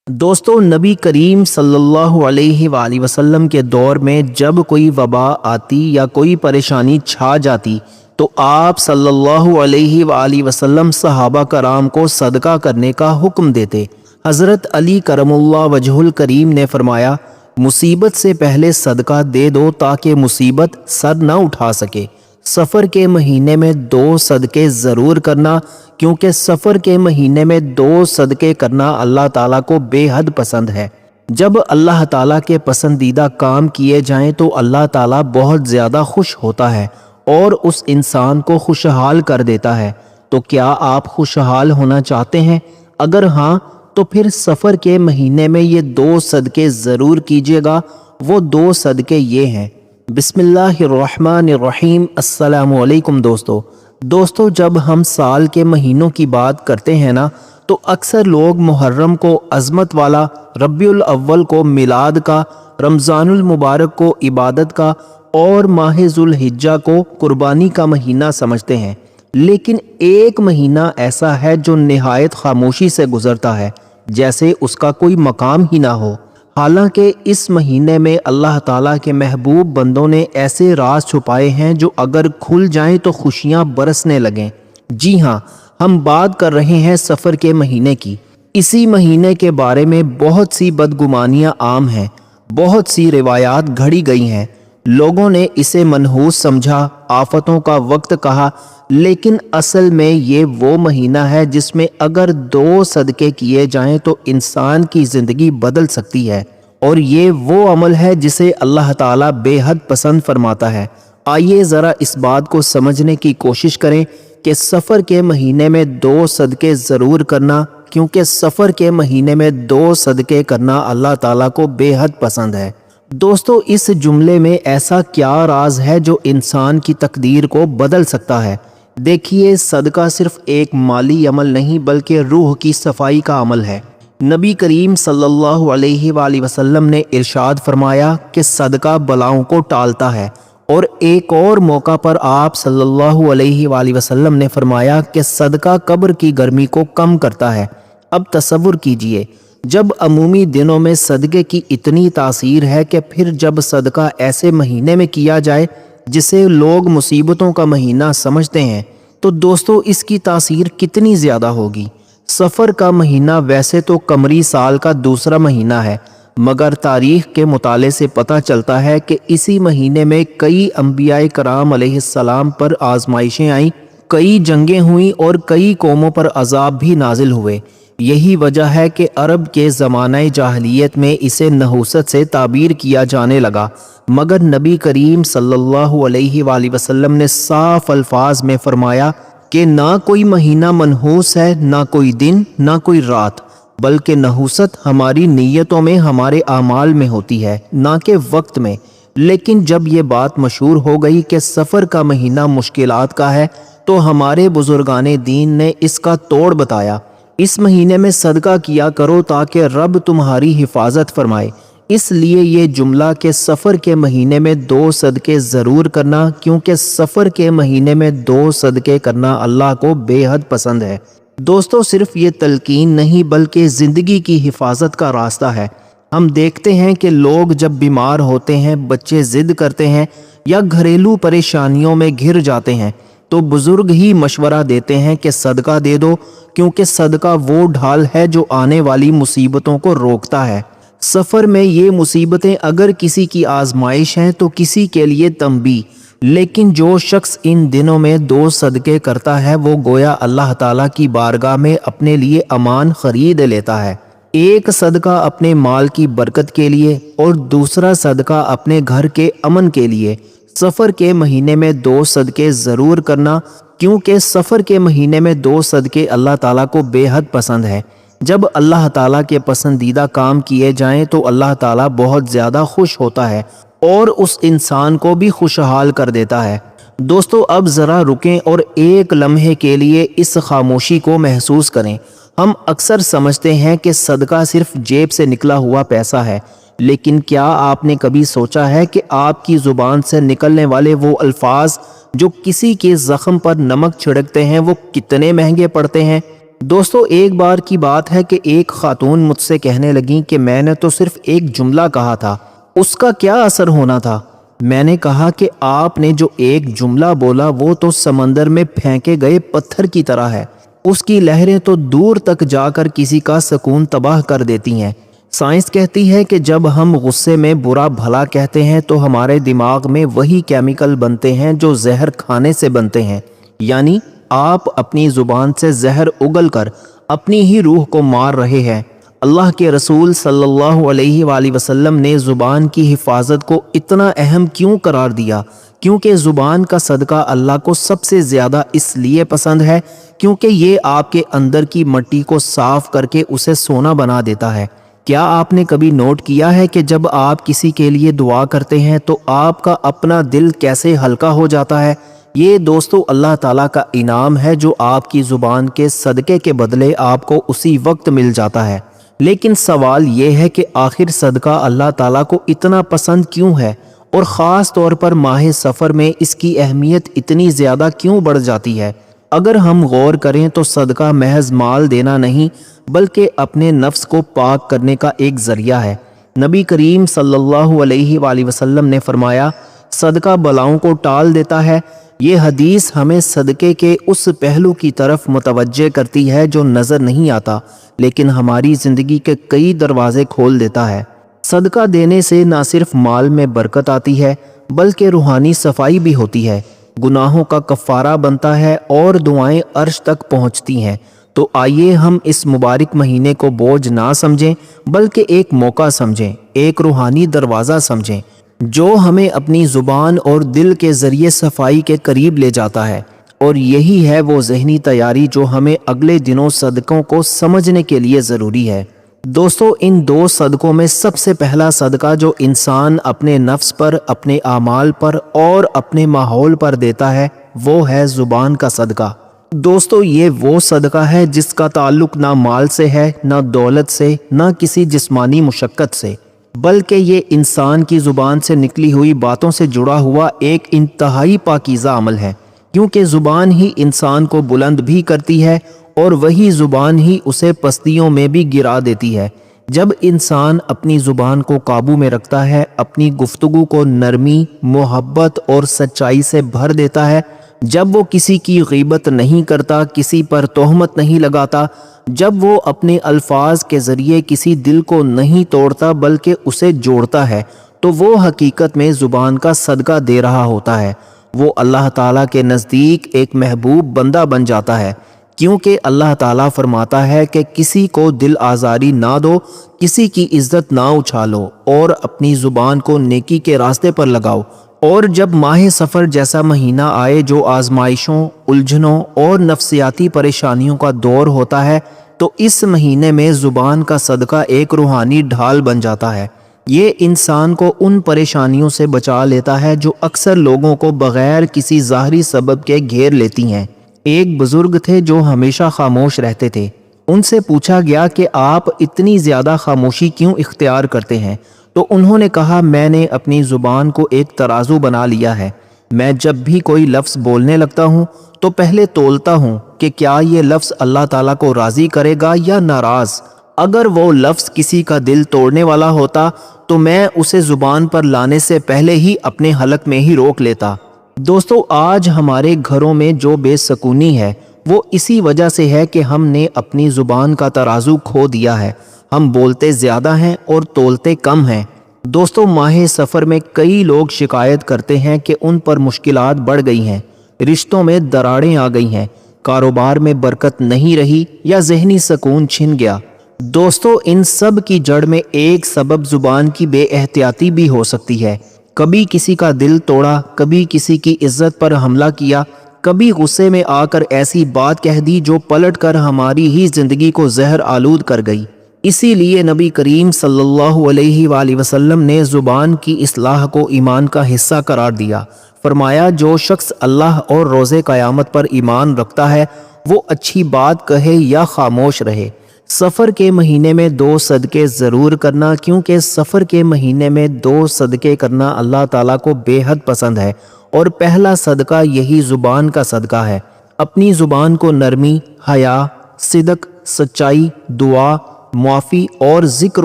دوستو، نبی کریم صلی اللہ علیہ وآلہ وسلم کے دور میں جب کوئی وبا آتی یا کوئی پریشانی چھا جاتی تو آپ صلی اللہ علیہ وآلہ وسلم صحابہ کرام کو صدقہ کرنے کا حکم دیتے۔ حضرت علی کرم اللہ وجہ الکریم نے فرمایا، مصیبت سے پہلے صدقہ دے دو تاکہ مصیبت سر نہ اٹھا سکے۔ سفر کے مہینے میں 2 صدقے ضرور کرنا، کیونکہ سفر کے مہینے میں 2 صدقے کرنا اللہ تعالیٰ کو بے حد پسند ہے۔ جب اللہ تعالیٰ کے پسندیدہ کام کیے جائیں تو اللہ تعالیٰ بہت زیادہ خوش ہوتا ہے اور اس انسان کو خوشحال کر دیتا ہے۔ تو کیا آپ خوشحال ہونا چاہتے ہیں؟ اگر ہاں تو پھر سفر کے مہینے میں یہ 2 صدقے ضرور کیجیے گا۔ وہ 2 صدقے یہ ہیں۔ بسم اللہ الرحمن الرحیم۔ السلام علیکم دوستو، جب ہم سال کے مہینوں کی بات کرتے ہیں نا تو اکثر لوگ محرم کو عظمت والا، ربیع الاول کو میلاد کا، رمضان المبارک کو عبادت کا اور ماہ ذوالحجہ کو قربانی کا مہینہ سمجھتے ہیں، لیکن ایک مہینہ ایسا ہے جو نہایت خاموشی سے گزرتا ہے، جیسے اس کا کوئی مقام ہی نہ ہو۔ حالانکہ اس مہینے میں اللہ تعالیٰ کے محبوب بندوں نے ایسے راز چھپائے ہیں جو اگر کھل جائیں تو خوشیاں برسنے لگیں۔ جی ہاں، ہم بات کر رہے ہیں سفر کے مہینے کی۔ اسی مہینے کے بارے میں بہت سی بدگمانیاں عام ہیں، بہت سی روایات گھڑی گئی ہیں۔ لوگوں نے اسے منحوس سمجھا، آفتوں کا وقت کہا، لیکن اصل میں یہ وہ مہینہ ہے جس میں اگر 2 صدقے کیے جائیں تو انسان کی زندگی بدل سکتی ہے، اور یہ وہ عمل ہے جسے اللہ تعالیٰ بے حد پسند فرماتا ہے۔ آئیے ذرا اس بات کو سمجھنے کی کوشش کریں کہ سفر کے مہینے میں 2 صدقے ضرور کرنا، کیونکہ سفر کے مہینے میں 2 صدقے کرنا اللہ تعالیٰ کو بے حد پسند ہے۔ دوستو، اس جملے میں ایسا کیا راز ہے جو انسان کی تقدیر کو بدل سکتا ہے؟ دیکھیے، صدقہ صرف ایک مالی عمل نہیں بلکہ روح کی صفائی کا عمل ہے۔ نبی کریم صلی اللہ علیہ وآلہ وسلم نے ارشاد فرمایا کہ صدقہ بلاؤں کو ٹالتا ہے، اور ایک اور موقع پر آپ صلی اللہ علیہ وآلہ وسلم نے فرمایا کہ صدقہ قبر کی گرمی کو کم کرتا ہے۔ اب تصور کیجئے، جب عمومی دنوں میں صدقے کی اتنی تاثیر ہے کہ پھر جب صدقہ ایسے مہینے میں کیا جائے جسے لوگ مصیبتوں کا مہینہ سمجھتے ہیں تو دوستو اس کی تاثیر کتنی زیادہ ہوگی۔ سفر کا مہینہ ویسے تو قمری سال کا دوسرا مہینہ ہے، مگر تاریخ کے مطالعے سے پتہ چلتا ہے کہ اسی مہینے میں کئی انبیاء کرام علیہ السلام پر آزمائشیں آئیں، کئی جنگیں ہوئیں اور کئی قوموں پر عذاب بھی نازل ہوئے۔ یہی وجہ ہے کہ عرب کے زمانہ جاہلیت میں اسے نحوست سے تعبیر کیا جانے لگا، مگر نبی کریم صلی اللہ علیہ وآلہ وسلم نے صاف الفاظ میں فرمایا کہ نہ کوئی مہینہ منحوس ہے، نہ کوئی دن، نہ کوئی رات، بلکہ نحوست ہماری نیتوں میں، ہمارے اعمال میں ہوتی ہے، نہ کہ وقت میں۔ لیکن جب یہ بات مشہور ہو گئی کہ سفر کا مہینہ مشکلات کا ہے تو ہمارے بزرگان دین نے اس کا توڑ بتایا۔ اس مہینے میں صدقہ کیا کرو تاکہ رب تمہاری حفاظت فرمائے۔ اس لیے یہ جملہ کہ سفر کے مہینے میں 2 صدقے ضرور کرنا، کیونکہ سفر کے مہینے میں 2 صدقے کرنا اللہ کو بے حد پسند ہے۔ دوستو، صرف یہ تلقین نہیں بلکہ زندگی کی حفاظت کا راستہ ہے۔ ہم دیکھتے ہیں کہ لوگ جب بیمار ہوتے ہیں، بچے ضد کرتے ہیں یا گھریلو پریشانیوں میں گھر جاتے ہیں تو بزرگ ہی مشورہ دیتے ہیں کہ صدقہ دے دو، کیونکہ صدقہ وہ ڈھال ہے جو آنے والی مصیبتوں کو روکتا ہے۔ سفر میں یہ مصیبتیں اگر کسی کی آزمائش ہیں تو کسی کے لیے تنبیہ، لیکن جو شخص ان دنوں میں 2 صدقے کرتا ہے وہ گویا اللہ تعالیٰ کی بارگاہ میں اپنے لیے امان خرید لیتا ہے۔ ایک صدقہ اپنے مال کی برکت کے لیے اور دوسرا صدقہ اپنے گھر کے امن کے لیے۔ سفر کے مہینے میں 2 صدقے ضرور کرنا، کیونکہ سفر کے مہینے میں 2 صدقے اللہ تعالیٰ کو بے حد پسند ہے۔ جب اللہ تعالیٰ کے پسندیدہ کام کیے جائیں تو اللہ تعالیٰ بہت زیادہ خوش ہوتا ہے اور اس انسان کو بھی خوشحال کر دیتا ہے۔ دوستو، اب ذرا رکیں اور ایک لمحے کے لیے اس خاموشی کو محسوس کریں۔ ہم اکثر سمجھتے ہیں کہ صدقہ صرف جیب سے نکلا ہوا پیسہ ہے، لیکن کیا آپ نے کبھی سوچا ہے کہ آپ کی زبان سے نکلنے والے وہ الفاظ جو کسی کے زخم پر نمک چھڑکتے ہیں وہ کتنے مہنگے پڑتے ہیں؟ دوستو ایک بار کی بات ہے کہ ایک خاتون مجھ سے کہنے لگیں کہ میں نے تو صرف ایک جملہ کہا تھا، اس کا کیا اثر ہونا تھا؟ میں نے کہا کہ آپ نے جو ایک جملہ بولا وہ تو سمندر میں پھینکے گئے پتھر کی طرح ہے، اس کی لہریں تو دور تک جا کر کسی کا سکون تباہ کر دیتی ہیں۔ سائنس کہتی ہے کہ جب ہم غصے میں برا بھلا کہتے ہیں تو ہمارے دماغ میں وہی کیمیکل بنتے ہیں جو زہر کھانے سے بنتے ہیں، یعنی آپ اپنی زبان سے زہر اگل کر اپنی ہی روح کو مار رہے ہیں۔ اللہ کے رسول صلی اللہ علیہ وآلہ وسلم نے زبان کی حفاظت کو اتنا اہم کیوں قرار دیا؟ کیونکہ زبان کا صدقہ اللہ کو سب سے زیادہ اس لیے پسند ہے کیونکہ یہ آپ کے اندر کی مٹی کو صاف کر کے اسے سونا بنا دیتا ہے۔ کیا آپ نے کبھی نوٹ کیا ہے کہ جب آپ کسی کے لیے دعا کرتے ہیں تو آپ کا اپنا دل کیسے ہلکا ہو جاتا ہے؟ یہ دوستو اللہ تعالیٰ کا انعام ہے جو آپ کی زبان کے صدقے کے بدلے آپ کو اسی وقت مل جاتا ہے۔ لیکن سوال یہ ہے کہ آخر صدقہ اللہ تعالیٰ کو اتنا پسند کیوں ہے، اور خاص طور پر ماہ سفر میں اس کی اہمیت اتنی زیادہ کیوں بڑھ جاتی ہے؟ اگر ہم غور کریں تو صدقہ محض مال دینا نہیں بلکہ اپنے نفس کو پاک کرنے کا ایک ذریعہ ہے۔ نبی کریم صلی اللہ علیہ وآلہ وسلم نے فرمایا، صدقہ بلاؤں کو ٹال دیتا ہے۔ یہ حدیث ہمیں صدقے کے اس پہلو کی طرف متوجہ کرتی ہے جو نظر نہیں آتا لیکن ہماری زندگی کے کئی دروازے کھول دیتا ہے۔ صدقہ دینے سے نہ صرف مال میں برکت آتی ہے بلکہ روحانی صفائی بھی ہوتی ہے، گناہوں کا کفارہ بنتا ہے اور دعائیں عرش تک پہنچتی ہیں۔ تو آئیے ہم اس مبارک مہینے کو بوجھ نہ سمجھیں بلکہ ایک موقع سمجھیں، ایک روحانی دروازہ سمجھیں جو ہمیں اپنی زبان اور دل کے ذریعے صفائی کے قریب لے جاتا ہے۔ اور یہی ہے وہ ذہنی تیاری جو ہمیں اگلے دنوں صدقوں کو سمجھنے کے لیے ضروری ہے۔ دوستو ان دو صدقوں میں سب سے پہلا صدقہ جو انسان اپنے نفس پر، اپنے اعمال پر اور اپنے ماحول پر دیتا ہے وہ ہے زبان کا صدقہ۔ دوستو یہ وہ صدقہ ہے جس کا تعلق نہ مال سے ہے، نہ دولت سے، نہ کسی جسمانی مشقت سے، بلکہ یہ انسان کی زبان سے نکلی ہوئی باتوں سے جڑا ہوا ایک انتہائی پاکیزہ عمل ہے، کیونکہ زبان ہی انسان کو بلند بھی کرتی ہے اور وہی زبان ہی اسے پستیوں میں بھی گرا دیتی ہے۔ جب انسان اپنی زبان کو قابو میں رکھتا ہے، اپنی گفتگو کو نرمی، محبت اور سچائی سے بھر دیتا ہے، جب وہ کسی کی غیبت نہیں کرتا، کسی پر تہمت نہیں لگاتا، جب وہ اپنے الفاظ کے ذریعے کسی دل کو نہیں توڑتا بلکہ اسے جوڑتا ہے، تو وہ حقیقت میں زبان کا صدقہ دے رہا ہوتا ہے۔ وہ اللہ تعالیٰ کے نزدیک ایک محبوب بندہ بن جاتا ہے، کیونکہ اللہ تعالیٰ فرماتا ہے کہ کسی کو دل آزاری نہ دو، کسی کی عزت نہ اچھالو اور اپنی زبان کو نیکی کے راستے پر لگاؤ۔ اور جب ماہ سفر جیسا مہینہ آئے جو آزمائشوں، الجھنوں اور نفسیاتی پریشانیوں کا دور ہوتا ہے تو اس مہینے میں زبان کا صدقہ ایک روحانی ڈھال بن جاتا ہے۔ یہ انسان کو ان پریشانیوں سے بچا لیتا ہے جو اکثر لوگوں کو بغیر کسی ظاہری سبب کے گھیر لیتی ہیں۔ ایک بزرگ تھے جو ہمیشہ خاموش رہتے تھے۔ ان سے پوچھا گیا کہ آپ اتنی زیادہ خاموشی کیوں اختیار کرتے ہیں؟ تو انہوں نے کہا، میں نے اپنی زبان کو ایک ترازو بنا لیا ہے۔ میں جب بھی کوئی لفظ بولنے لگتا ہوں تو پہلے تولتا ہوں کہ کیا یہ لفظ اللہ تعالیٰ کو راضی کرے گا یا ناراض۔ اگر وہ لفظ کسی کا دل توڑنے والا ہوتا تو میں اسے زبان پر لانے سے پہلے ہی اپنے حلق میں ہی روک لیتا۔ دوستو آج ہمارے گھروں میں جو بے سکونی ہے وہ اسی وجہ سے ہے کہ ہم نے اپنی زبان کا ترازو کھو دیا ہے۔ ہم بولتے زیادہ ہیں اور تولتے کم ہیں۔ دوستو ماہ سفر میں کئی لوگ شکایت کرتے ہیں کہ ان پر مشکلات بڑھ گئی ہیں، رشتوں میں دراڑیں آ گئی ہیں، کاروبار میں برکت نہیں رہی یا ذہنی سکون چھن گیا۔ دوستو ان سب کی جڑ میں ایک سبب زبان کی بے احتیاطی بھی ہو سکتی ہے۔ کبھی کسی کا دل توڑا، کبھی کسی کی عزت پر حملہ کیا، کبھی غصے میں آ کر ایسی بات کہہ دی جو پلٹ کر ہماری ہی زندگی کو زہر آلود کر گئی۔ اسی لیے نبی کریم صلی اللہ علیہ وآلہ وسلم نے زبان کی اصلاح کو ایمان کا حصہ قرار دیا۔ فرمایا، جو شخص اللہ اور روز قیامت پر ایمان رکھتا ہے وہ اچھی بات کہے یا خاموش رہے۔ سفر کے مہینے میں 2 صدقے ضرور کرنا، کیونکہ سفر کے مہینے میں 2 صدقے کرنا اللہ تعالیٰ کو بے حد پسند ہے، اور پہلا صدقہ یہی زبان کا صدقہ ہے۔ اپنی زبان کو نرمی، حیا صدق، سچائی، دعا، معافی اور ذکر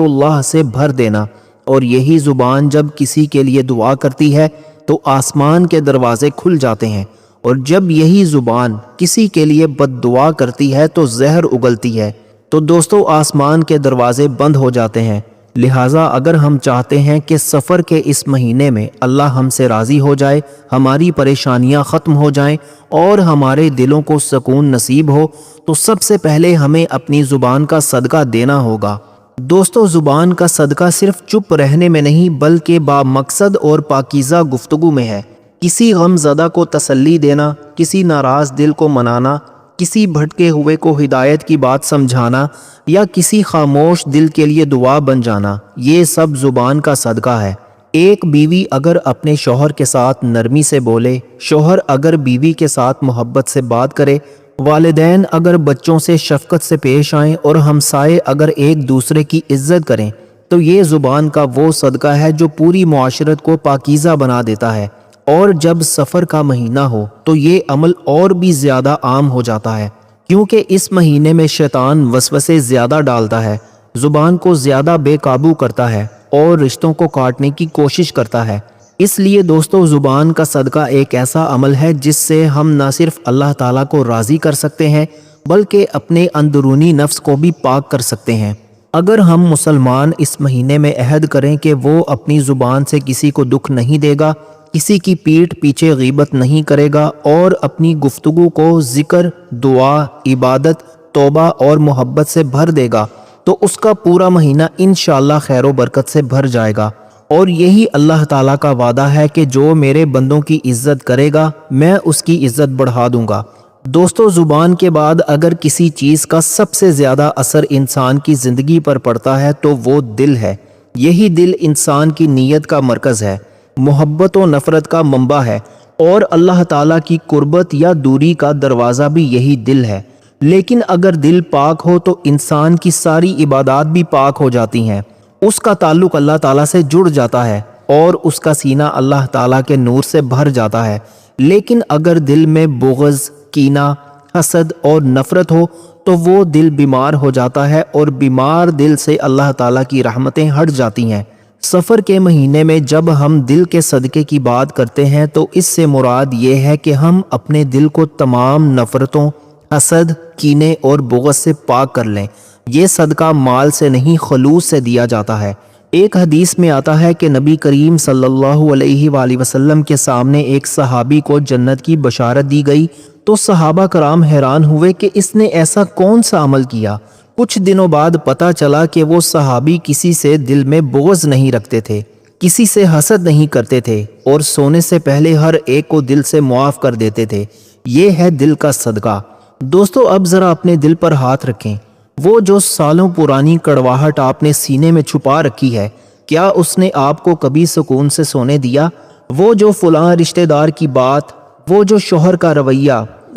اللہ سے بھر دینا۔ اور یہی زبان جب کسی کے لیے دعا کرتی ہے تو آسمان کے دروازے کھل جاتے ہیں، اور جب یہی زبان کسی کے لیے بد دعا کرتی ہے تو زہر اگلتی ہے، تو دوستو آسمان کے دروازے بند ہو جاتے ہیں۔ لہٰذا اگر ہم چاہتے ہیں کہ سفر کے اس مہینے میں اللہ ہم سے راضی ہو جائے، ہماری پریشانیاں ختم ہو جائیں اور ہمارے دلوں کو سکون نصیب ہو، تو سب سے پہلے ہمیں اپنی زبان کا صدقہ دینا ہوگا۔ دوستو زبان کا صدقہ صرف چپ رہنے میں نہیں بلکہ با مقصد اور پاکیزہ گفتگو میں ہے۔ کسی غم زدہ کو تسلی دینا، کسی ناراض دل کو منانا، کسی بھٹکے ہوئے کو ہدایت کی بات سمجھانا، یا کسی خاموش دل کے لیے دعا بن جانا، یہ سب زبان کا صدقہ ہے۔ ایک بیوی اگر اپنے شوہر کے ساتھ نرمی سے بولے، شوہر اگر بیوی کے ساتھ محبت سے بات کرے، والدین اگر بچوں سے شفقت سے پیش آئیں اور ہمسائے اگر ایک دوسرے کی عزت کریں، تو یہ زبان کا وہ صدقہ ہے جو پوری معاشرت کو پاکیزہ بنا دیتا ہے۔ اور جب سفر کا مہینہ ہو تو یہ عمل اور بھی زیادہ عام ہو جاتا ہے، کیونکہ اس مہینے میں شیطان وسوسے زیادہ ڈالتا ہے، زبان کو زیادہ بے قابو کرتا ہے اور رشتوں کو کاٹنے کی کوشش کرتا ہے۔ اس لیے دوستو زبان کا صدقہ ایک ایسا عمل ہے جس سے ہم نہ صرف اللہ تعالیٰ کو راضی کر سکتے ہیں بلکہ اپنے اندرونی نفس کو بھی پاک کر سکتے ہیں۔ اگر ہم مسلمان اس مہینے میں عہد کریں کہ وہ اپنی زبان سے کسی کو دکھ نہیں دے گا، کسی کی پیٹھ پیچھے غیبت نہیں کرے گا اور اپنی گفتگو کو ذکر، دعا، عبادت، توبہ اور محبت سے بھر دے گا، تو اس کا پورا مہینہ انشاءاللہ خیر و برکت سے بھر جائے گا۔ اور یہی اللہ تعالیٰ کا وعدہ ہے کہ جو میرے بندوں کی عزت کرے گا میں اس کی عزت بڑھا دوں گا۔ دوستو زبان کے بعد اگر کسی چیز کا سب سے زیادہ اثر انسان کی زندگی پر پڑتا ہے تو وہ دل ہے۔ یہی دل انسان کی نیت کا مرکز ہے، محبت و نفرت کا منبع ہے، اور اللہ تعالیٰ کی قربت یا دوری کا دروازہ بھی یہی دل ہے۔ لیکن اگر دل پاک ہو تو انسان کی ساری عبادات بھی پاک ہو جاتی ہیں، اس کا تعلق اللہ تعالیٰ سے جڑ جاتا ہے اور اس کا سینہ اللہ تعالیٰ کے نور سے بھر جاتا ہے۔ لیکن اگر دل میں بغض، کینہ، حسد اور نفرت ہو تو وہ دل بیمار ہو جاتا ہے، اور بیمار دل سے اللہ تعالیٰ کی رحمتیں ہٹ جاتی ہیں۔ سفر کے مہینے میں جب ہم دل کے صدقے کی بات کرتے ہیں تو اس سے مراد یہ ہے کہ ہم اپنے دل کو تمام نفرتوں، حسد، کینے اور بغض سے پاک کر لیں۔ یہ صدقہ مال سے نہیں خلوص سے دیا جاتا ہے۔ ایک حدیث میں آتا ہے کہ نبی کریم صلی اللہ علیہ وآلہ وسلم کے سامنے ایک صحابی کو جنت کی بشارت دی گئی تو صحابہ کرام حیران ہوئے کہ اس نے ایسا کون سا عمل کیا۔ کچھ دنوں بعد پتہ چلا کہ وہ صحابی کسی سے دل میں بغض نہیں رکھتے تھے، کسی سے حسد نہیں کرتے تھے، اور سونے سے پہلے ہر ایک کو دل سے معاف کر دیتے تھے۔ یہ ہے دل کا صدقہ۔ دوستو اب ذرا اپنے دل پر ہاتھ رکھیں۔ وہ جو سالوں پرانی کڑواہٹ آپ نے سینے میں چھپا رکھی ہے، کیا اس نے آپ کو کبھی سکون سے سونے دیا؟ وہ جو فلاں رشتہ دار کی بات، وہ جو شوہر کا رویہ،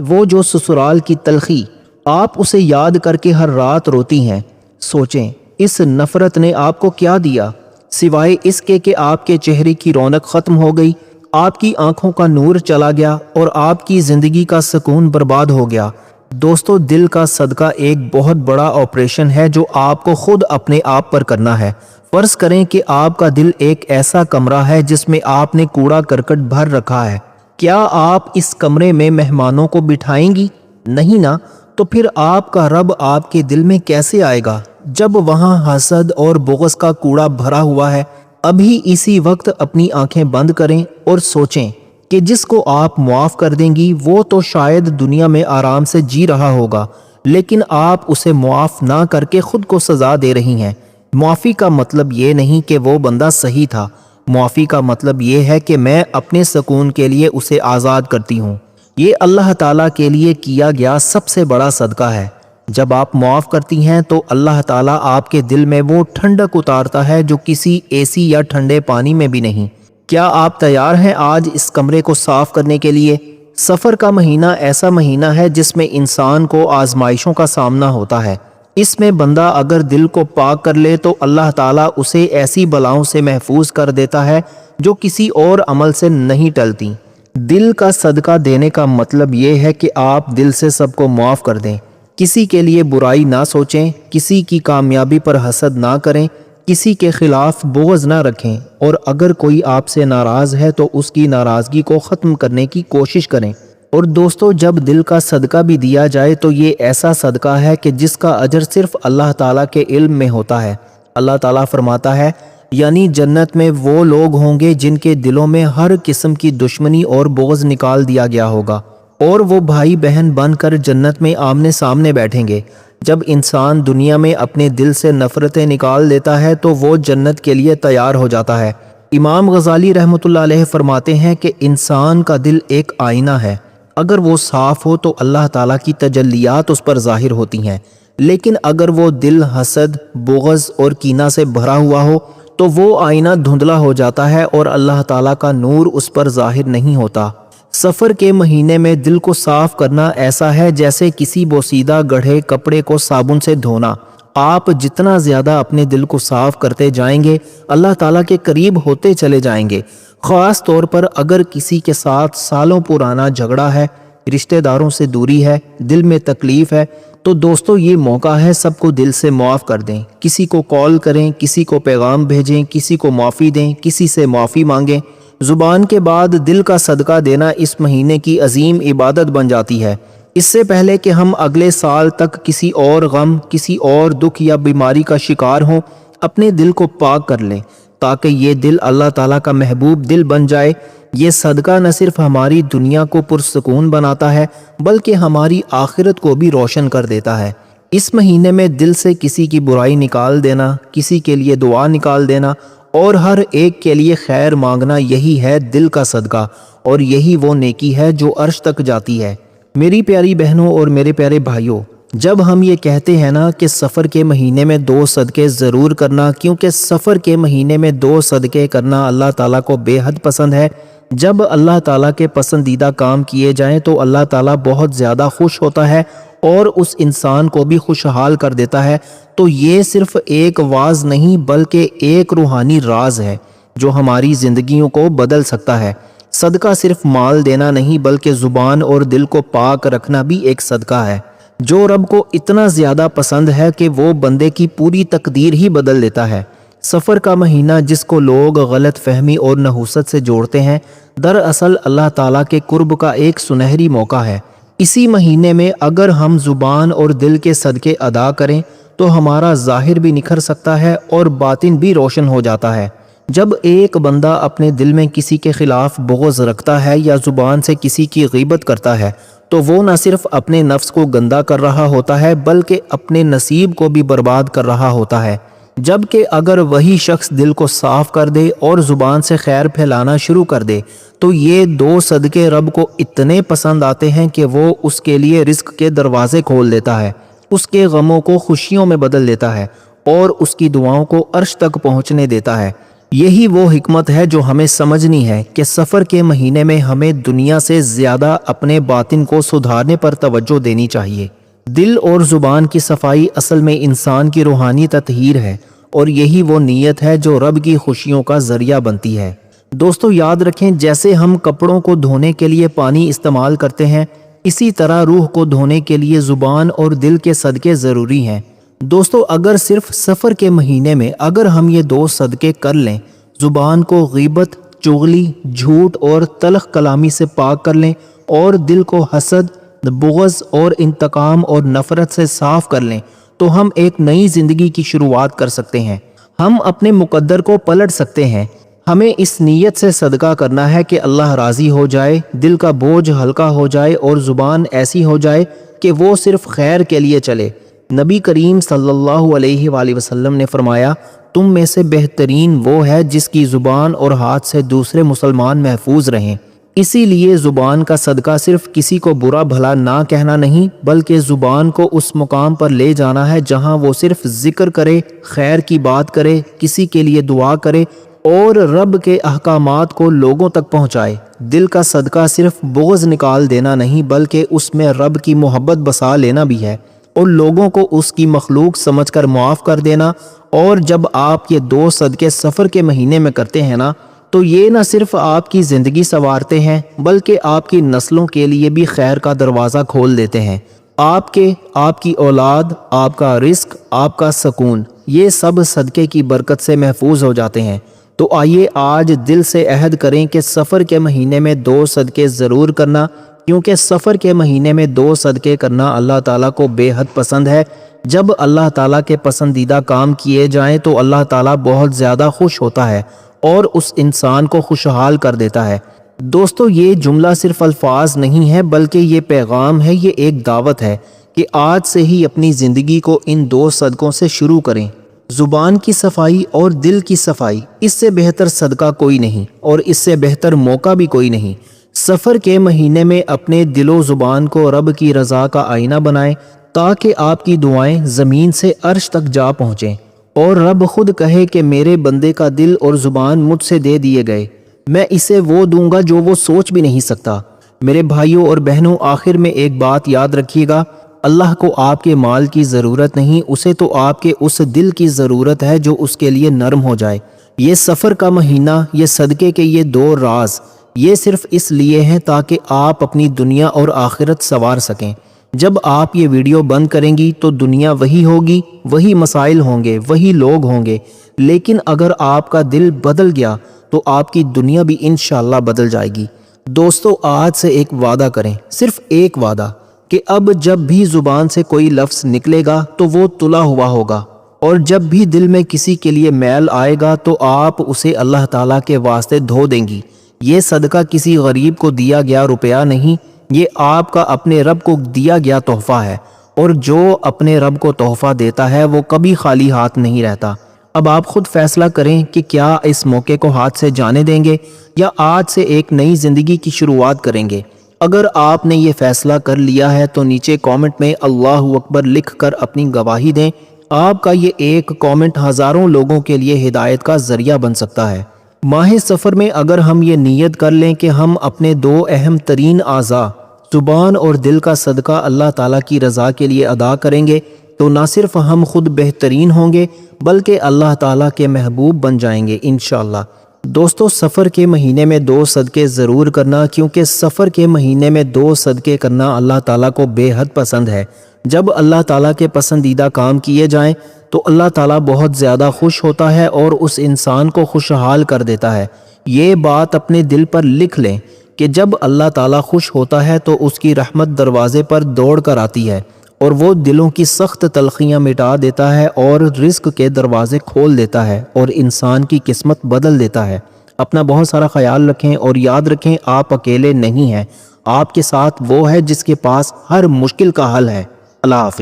وہ جو سسرال کی تلخی، آپ اسے یاد کر کے ہر رات روتی ہیں۔ سوچیں اس نفرت نے آپ کو کیا دیا سوائے اس کے کہ آپ کے چہرے کی رونق ختم ہو گئی، آپ کی آنکھوں کا نور چلا گیا اور آپ کی زندگی کا سکون برباد ہو گیا۔ دوستو دل کا صدقہ ایک بہت بڑا آپریشن ہے جو آپ کو خود اپنے آپ پر کرنا ہے۔ فرض کریں کہ آپ کا دل ایک ایسا کمرہ ہے جس میں آپ نے کوڑا کرکٹ بھر رکھا ہے۔ کیا آپ اس کمرے میں مہمانوں کو بٹھائیں گی؟ نہیں نا، تو پھر آپ کا رب آپ کے دل میں کیسے آئے گا جب وہاں حسد اور بغض کا کوڑا بھرا ہوا ہے؟ ابھی اسی وقت اپنی آنکھیں بند کریں اور سوچیں کہ جس کو آپ معاف کر دیں گی وہ تو شاید دنیا میں آرام سے جی رہا ہوگا، لیکن آپ اسے معاف نہ کر کے خود کو سزا دے رہی ہیں۔ معافی کا مطلب یہ نہیں کہ وہ بندہ صحیح تھا، معافی کا مطلب یہ ہے کہ میں اپنے سکون کے لیے اسے آزاد کرتی ہوں۔ یہ اللہ تعالیٰ کے لیے کیا گیا سب سے بڑا صدقہ ہے۔ جب آپ معاف کرتی ہیں تو اللہ تعالیٰ آپ کے دل میں وہ ٹھنڈک اتارتا ہے جو کسی اے سی یا ٹھنڈے پانی میں بھی نہیں۔ کیا آپ تیار ہیں آج اس کمرے کو صاف کرنے کے لیے؟ سفر کا مہینہ ایسا مہینہ ہے جس میں انسان کو آزمائشوں کا سامنا ہوتا ہے۔ اس میں بندہ اگر دل کو پاک کر لے تو اللہ تعالیٰ اسے ایسی بلاؤں سے محفوظ کر دیتا ہے جو کسی اور عمل سے نہیں ٹلتی۔ دل کا صدقہ دینے کا مطلب یہ ہے کہ آپ دل سے سب کو معاف کر دیں۔ کسی کے لیے برائی نہ سوچیں، کسی کی کامیابی پر حسد نہ کریں، کسی کے خلاف بغض نہ رکھیں، اور اگر کوئی آپ سے ناراض ہے تو اس کی ناراضگی کو ختم کرنے کی کوشش کریں۔ اور دوستو، جب دل کا صدقہ بھی دیا جائے تو یہ ایسا صدقہ ہے کہ جس کا اجر صرف اللہ تعالیٰ کے علم میں ہوتا ہے۔ اللہ تعالیٰ فرماتا ہے، یعنی جنت میں وہ لوگ ہوں گے جن کے دلوں میں ہر قسم کی دشمنی اور بغض نکال دیا گیا ہوگا، اور وہ بھائی بہن بن کر جنت میں آمنے سامنے بیٹھیں گے۔ جب انسان دنیا میں اپنے دل سے نفرتیں نکال دیتا ہے تو وہ جنت کے لیے تیار ہو جاتا ہے۔ امام غزالی رحمۃ اللہ علیہ فرماتے ہیں کہ انسان کا دل ایک آئینہ ہے، اگر وہ صاف ہو تو اللہ تعالیٰ کی تجلیات اس پر ظاہر ہوتی ہیں، لیکن اگر وہ دل حسد، بغض اور کینہ سے بھرا ہوا ہو تو وہ آئینہ دھندلا ہو جاتا ہے اور اللہ تعالیٰ کا نور اس پر ظاہر نہیں ہوتا۔ سفر کے مہینے میں دل کو صاف کرنا ایسا ہے جیسے کسی بوسیدہ گڑھے کپڑے کو صابن سے دھونا۔ آپ جتنا زیادہ اپنے دل کو صاف کرتے جائیں گے، اللہ تعالیٰ کے قریب ہوتے چلے جائیں گے۔ خاص طور پر اگر کسی کے ساتھ سالوں پرانا جھگڑا ہے، رشتہ داروں سے دوری ہے، دل میں تکلیف ہے، تو دوستو یہ موقع ہے سب کو دل سے معاف کر دیں۔ کسی کو کال کریں، کسی کو پیغام بھیجیں، کسی کو معافی دیں، کسی سے معافی مانگیں۔ زبان کے بعد دل کا صدقہ دینا اس مہینے کی عظیم عبادت بن جاتی ہے۔ اس سے پہلے کہ ہم اگلے سال تک کسی اور غم، کسی اور دکھ یا بیماری کا شکار ہوں، اپنے دل کو پاک کر لیں تاکہ یہ دل اللہ تعالیٰ کا محبوب دل بن جائے۔ یہ صدقہ نہ صرف ہماری دنیا کو پرسکون بناتا ہے بلکہ ہماری آخرت کو بھی روشن کر دیتا ہے۔ اس مہینے میں دل سے کسی کی برائی نکال دینا، کسی کے لیے دعا نکال دینا اور ہر ایک کے لیے خیر مانگنا، یہی ہے دل کا صدقہ، اور یہی وہ نیکی ہے جو عرش تک جاتی ہے۔ میری پیاری بہنوں اور میرے پیارے بھائیوں، جب ہم یہ کہتے ہیں نا کہ سفر کے مہینے میں 2 صدقے ضرور کرنا، کیونکہ سفر کے مہینے میں 2 صدقے کرنا اللہ تعالیٰ کو بے حد پسند ہے۔ جب اللہ تعالیٰ کے پسندیدہ کام کیے جائیں تو اللہ تعالیٰ بہت زیادہ خوش ہوتا ہے اور اس انسان کو بھی خوشحال کر دیتا ہے۔ تو یہ صرف ایک واعظ نہیں بلکہ ایک روحانی راز ہے جو ہماری زندگیوں کو بدل سکتا ہے۔ صدقہ صرف مال دینا نہیں بلکہ زبان اور دل کو پاک رکھنا بھی ایک صدقہ ہے جو رب کو اتنا زیادہ پسند ہے کہ وہ بندے کی پوری تقدیر ہی بدل دیتا ہے۔ سفر کا مہینہ جس کو لوگ غلط فہمی اور نحوست سے جوڑتے ہیں، دراصل اللہ تعالیٰ کے قرب کا ایک سنہری موقع ہے۔ اسی مہینے میں اگر ہم زبان اور دل کے صدقے ادا کریں تو ہمارا ظاہر بھی نکھر سکتا ہے اور باطن بھی روشن ہو جاتا ہے۔ جب ایک بندہ اپنے دل میں کسی کے خلاف بغض رکھتا ہے یا زبان سے کسی کی غیبت کرتا ہے تو وہ نہ صرف اپنے نفس کو گندا کر رہا ہوتا ہے بلکہ اپنے نصیب کو بھی برباد کر رہا ہوتا ہے۔ جبکہ اگر وہی شخص دل کو صاف کر دے اور زبان سے خیر پھیلانا شروع کر دے تو یہ 2 صدقے رب کو اتنے پسند آتے ہیں کہ وہ اس کے لیے رزق کے دروازے کھول دیتا ہے، اس کے غموں کو خوشیوں میں بدل دیتا ہے اور اس کی دعاؤں کو عرش تک پہنچنے دیتا ہے۔ یہی وہ حکمت ہے جو ہمیں سمجھنی ہے کہ سفر کے مہینے میں ہمیں دنیا سے زیادہ اپنے باطن کو سدھارنے پر توجہ دینی چاہیے۔ دل اور زبان کی صفائی اصل میں انسان کی روحانی تطہیر ہے، اور یہی وہ نیت ہے جو رب کی خوشیوں کا ذریعہ بنتی ہے۔ دوستو یاد رکھیں، جیسے ہم کپڑوں کو دھونے کے لیے پانی استعمال کرتے ہیں، اسی طرح روح کو دھونے کے لیے زبان اور دل کے صدقے ضروری ہیں۔ دوستو اگر صرف سفر کے مہینے میں اگر ہم یہ 2 صدقے کر لیں، زبان کو غیبت، چغلی، جھوٹ اور تلخ کلامی سے پاک کر لیں اور دل کو حسد، بغض اور انتقام اور نفرت سے صاف کر لیں تو ہم ایک نئی زندگی کی شروعات کر سکتے ہیں۔ ہم اپنے مقدر کو پلٹ سکتے ہیں۔ ہمیں اس نیت سے صدقہ کرنا ہے کہ اللہ راضی ہو جائے، دل کا بوجھ ہلکا ہو جائے اور زبان ایسی ہو جائے کہ وہ صرف خیر کے لیے چلے۔ نبی کریم صلی اللہ علیہ وآلہ وسلم نے فرمایا، تم میں سے بہترین وہ ہے جس کی زبان اور ہاتھ سے دوسرے مسلمان محفوظ رہیں۔ اسی لیے زبان کا صدقہ صرف کسی کو برا بھلا نہ کہنا نہیں بلکہ زبان کو اس مقام پر لے جانا ہے جہاں وہ صرف ذکر کرے، خیر کی بات کرے، کسی کے لیے دعا کرے اور رب کے احکامات کو لوگوں تک پہنچائے۔ دل کا صدقہ صرف بغض نکال دینا نہیں بلکہ اس میں رب کی محبت بسا لینا بھی ہے اور لوگوں کو اس کی مخلوق سمجھ کر معاف کر دینا۔ اور جب آپ یہ 2 صدقے سفر کے مہینے میں کرتے ہیں نا تو یہ نہ صرف آپ کی زندگی سنوارتے ہیں بلکہ آپ کی نسلوں کے لیے بھی خیر کا دروازہ کھول دیتے ہیں۔ آپ کی اولاد، آپ کا رزق، آپ کا سکون، یہ سب صدقے کی برکت سے محفوظ ہو جاتے ہیں۔ تو آئیے آج دل سے عہد کریں کہ سفر کے مہینے میں 2 صدقے ضرور کرنا، کیونکہ سفر کے مہینے میں 2 صدقے کرنا اللہ تعالیٰ کو بے حد پسند ہے۔ جب اللہ تعالیٰ کے پسندیدہ کام کیے جائیں تو اللہ تعالیٰ بہت زیادہ خوش ہوتا ہے اور اس انسان کو خوشحال کر دیتا ہے۔ دوستو، یہ جملہ صرف الفاظ نہیں ہے بلکہ یہ پیغام ہے، یہ ایک دعوت ہے کہ آج سے ہی اپنی زندگی کو ان 2 صدقوں سے شروع کریں۔ زبان کی صفائی اور دل کی صفائی، اس سے بہتر صدقہ کوئی نہیں اور اس سے بہتر موقع بھی کوئی نہیں۔ سفر کے مہینے میں اپنے دل و زبان کو رب کی رضا کا آئینہ بنائیں تاکہ آپ کی دعائیں زمین سے عرش تک جا پہنچیں اور رب خود کہے کہ میرے بندے کا دل اور زبان مجھ سے دے دیے گئے، میں اسے وہ دوں گا جو وہ سوچ بھی نہیں سکتا۔ میرے بھائیوں اور بہنوں، آخر میں ایک بات یاد رکھیے گا، اللہ کو آپ کے مال کی ضرورت نہیں، اسے تو آپ کے اس دل کی ضرورت ہے جو اس کے لیے نرم ہو جائے۔ یہ سفر کا مہینہ، یہ صدقے کے یہ 2 راز، یہ صرف اس لیے ہیں تاکہ آپ اپنی دنیا اور آخرت سنوار سکیں۔ جب آپ یہ ویڈیو بند کریں گی تو دنیا وہی ہوگی، وہی مسائل ہوں گے، وہی لوگ ہوں گے، لیکن اگر آپ کا دل بدل گیا تو آپ کی دنیا بھی انشاءاللہ بدل جائے گی۔ دوستو، آج سے ایک وعدہ کریں، صرف ایک وعدہ، کہ اب جب بھی زبان سے کوئی لفظ نکلے گا تو وہ تلا ہوا ہوگا، اور جب بھی دل میں کسی کے لیے میل آئے گا تو آپ اسے اللہ تعالیٰ کے واسطے دھو دیں گی۔ یہ صدقہ کسی غریب کو دیا گیا روپیہ نہیں، یہ آپ کا اپنے رب کو دیا گیا تحفہ ہے، اور جو اپنے رب کو تحفہ دیتا ہے وہ کبھی خالی ہاتھ نہیں رہتا۔ اب آپ خود فیصلہ کریں کہ کیا اس موقع کو ہاتھ سے جانے دیں گے یا آج سے ایک نئی زندگی کی شروعات کریں گے۔ اگر آپ نے یہ فیصلہ کر لیا ہے تو نیچے کامنٹ میں اللہ اکبر لکھ کر اپنی گواہی دیں۔ آپ کا یہ ایک کامنٹ ہزاروں لوگوں کے لیے ہدایت کا ذریعہ بن سکتا ہے۔ ماہ سفر میں اگر ہم یہ نیت کر لیں کہ ہم اپنے 2 اہم ترین اعضاء زبان اور دل کا صدقہ اللہ تعالیٰ کی رضا کے لیے ادا کریں گے تو نہ صرف ہم خود بہترین ہوں گے بلکہ اللہ تعالیٰ کے محبوب بن جائیں گے انشاءاللہ۔ دوستو، سفر کے مہینے میں 2 صدقے ضرور کرنا، کیونکہ سفر کے مہینے میں 2 صدقے کرنا اللہ تعالیٰ کو بے حد پسند ہے۔ جب اللہ تعالیٰ کے پسندیدہ کام کیے جائیں تو اللہ تعالیٰ بہت زیادہ خوش ہوتا ہے اور اس انسان کو خوشحال کر دیتا ہے۔ یہ بات اپنے دل پر لکھ لیں کہ جب اللہ تعالیٰ خوش ہوتا ہے تو اس کی رحمت دروازے پر دوڑ کر آتی ہے اور وہ دلوں کی سخت تلخیاں مٹا دیتا ہے اور رزق کے دروازے کھول دیتا ہے اور انسان کی قسمت بدل دیتا ہے۔ اپنا بہت سارا خیال رکھیں اور یاد رکھیں آپ اکیلے نہیں ہیں، آپ کے ساتھ وہ ہے جس کے پاس ہر مشکل کا حل ہے۔ اللہ حافظ۔